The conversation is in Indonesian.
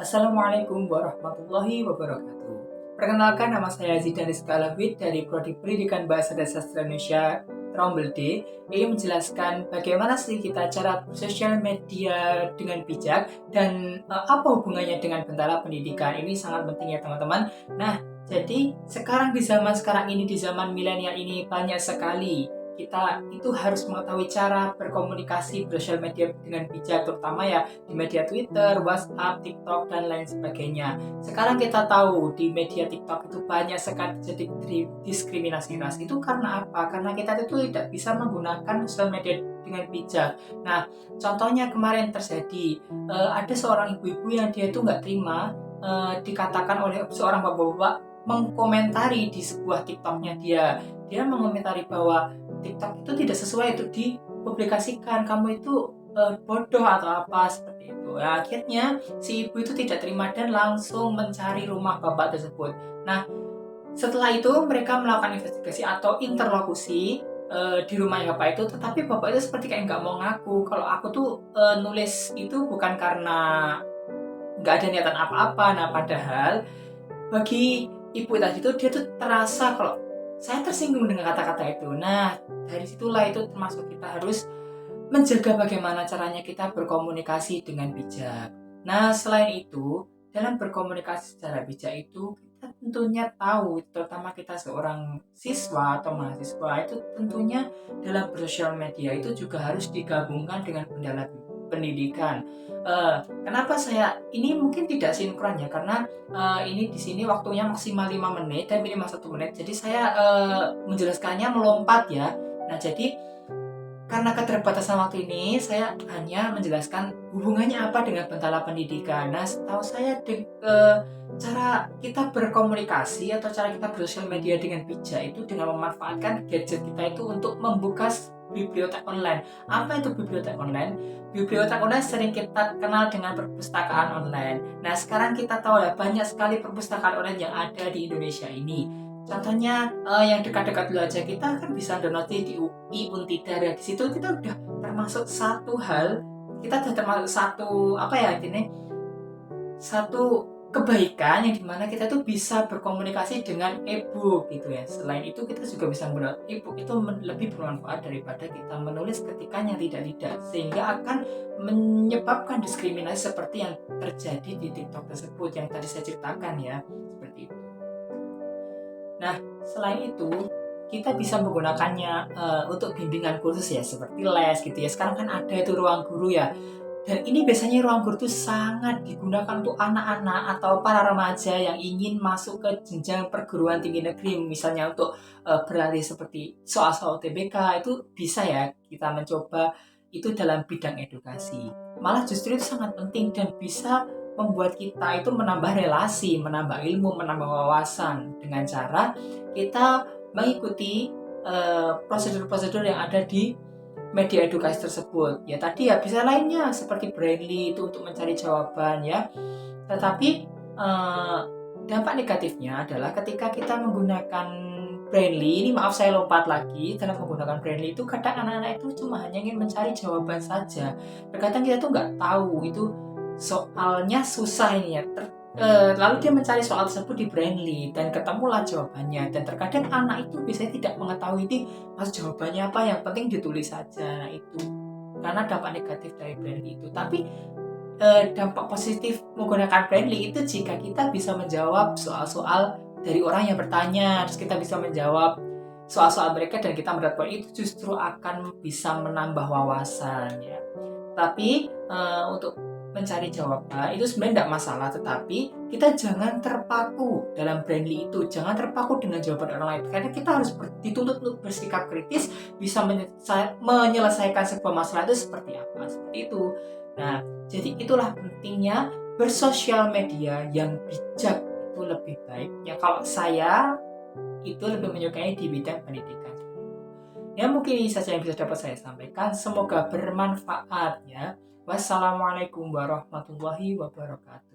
Assalamualaikum warahmatullahi wabarakatuh. Perkenalkan, nama saya Zidan Rizka Alawid dari Prodi Pendidikan Bahasa dan Sastra Indonesia Trombel D. Ini menjelaskan bagaimana sih kita cara bersosial media dengan bijak dan apa hubungannya dengan Bentala Pendidikan. Ini sangat penting ya teman-teman. Nah, jadi sekarang di zaman ini, di zaman milenial ini banyak sekali kita itu harus mengetahui cara berkomunikasi bersosial media dengan bijak, terutama ya di media Twitter, WhatsApp, TikTok, dan lain sebagainya. Sekarang kita tahu di media TikTok itu banyak sekali terjadi diskriminasi ras. Itu karena apa? Karena kita itu tidak bisa menggunakan sosial media dengan bijak. Nah, contohnya kemarin terjadi ada seorang ibu-ibu yang dia itu nggak terima dikatakan oleh seorang bapak-bapak mengkomentari di sebuah TikToknya dia. Dia mengomentari bahwa TikTok itu tidak sesuai untuk dipublikasikan, kamu itu bodoh atau apa seperti itu. Nah, akhirnya si ibu itu tidak terima dan langsung mencari rumah bapak tersebut. Nah, setelah itu mereka melakukan investigasi atau interlokusi di rumah bapak itu, tetapi bapak itu seperti kayak nggak mau ngaku kalau aku tuh nulis itu bukan karena nggak ada niatan apa-apa. Nah, padahal bagi ibu tadi itu dia tuh terasa kalau saya tersinggung dengan kata-kata itu. Nah, dari situlah itu termasuk kita harus menjaga bagaimana caranya kita berkomunikasi dengan bijak. Nah, selain itu, dalam berkomunikasi secara bijak itu kita tentunya tahu, terutama kita seorang siswa atau mahasiswa itu tentunya dalam bersosial media itu juga harus digabungkan dengan pendidikan. Kenapa saya ini mungkin tidak sinkron ya, karena ini di sini waktunya maksimal 5 menit dan minimal 1 menit. Jadi saya menjelaskannya melompat ya. Nah, jadi karena keterbatasan waktu ini, saya hanya menjelaskan hubungannya apa dengan Bentala Pendidikan. Nah, setahu saya cara kita berkomunikasi atau cara kita bersosial media dengan bijak itu dengan memanfaatkan gadget kita itu untuk membuka bibliotek online. Apa itu bibliotek online? Bibliotek online sering kita kenal dengan perpustakaan online. Nah, sekarang kita tahu ya banyak sekali perpustakaan online yang ada di Indonesia ini. Contohnya yang dekat-dekat dulu aja, kita kan bisa download di UI Untidar ya. Di situ kita udah termasuk satu hal, kita udah termasuk satu apa ya ini satu kebaikan yang dimana kita tuh bisa berkomunikasi dengan e-book gitu ya. Selain itu kita juga bisa menggunakan e-book itu lebih bermanfaat daripada kita menulis ketikan yang tidak sehingga akan menyebabkan diskriminasi seperti yang terjadi di TikTok tersebut yang tadi saya ceritakan ya, seperti itu. Nah, selain itu, kita bisa menggunakannya untuk bimbingan khusus ya, seperti les gitu ya. Sekarang kan ada itu ruang guru ya. Dan ini biasanya ruang guru itu sangat digunakan untuk anak-anak atau para remaja yang ingin masuk ke jenjang perguruan tinggi negeri. Misalnya untuk beralih seperti soal-soal UTBK, itu bisa ya kita mencoba itu dalam bidang edukasi. Malah justru itu sangat penting dan bisa membuat kita itu menambah relasi, menambah ilmu, menambah wawasan dengan cara kita mengikuti prosedur-prosedur yang ada di media edukasi tersebut. Ya tadi ya bisa lainnya seperti Brainly itu untuk mencari jawaban ya. Tetapi eh, dampak negatifnya adalah ketika kita menggunakan Brainly, ini maaf saya lompat lagi, dalam menggunakan Brainly itu kadang anak-anak itu cuma hanya ingin mencari jawaban saja. Terkadang kita tuh nggak tahu itu soalnya susah ini ya. Lalu dia mencari soal tersebut di Brainly dan ketemulah jawabannya. Dan terkadang anak itu biasanya tidak mengetahui ini mas jawabannya apa, yang penting ditulis saja. Nah itu karena dampak negatif dari Brainly itu. Tapi dampak positif menggunakan Brainly itu jika kita bisa menjawab soal-soal dari orang yang bertanya, terus kita bisa menjawab soal-soal mereka dan kita mendapat poin, itu justru akan bisa menambah wawasan ya. Tapi untuk mencari jawaban itu sebenarnya tidak masalah, tetapi kita jangan terpaku dalam Brainly itu, jangan terpaku dengan jawaban orang lain, karena kita harus dituntut untuk bersikap kritis, bisa menyelesaikan sebuah masalah itu seperti apa, seperti itu. Nah, jadi itulah pentingnya bersosial media yang bijak itu lebih baik. Ya kalau saya itu lebih menyukai di bidang pendidikan. Ya mungkin ini saja yang bisa dapat saya sampaikan. Semoga bermanfaat ya. Wassalamualaikum warahmatullahi wabarakatuh.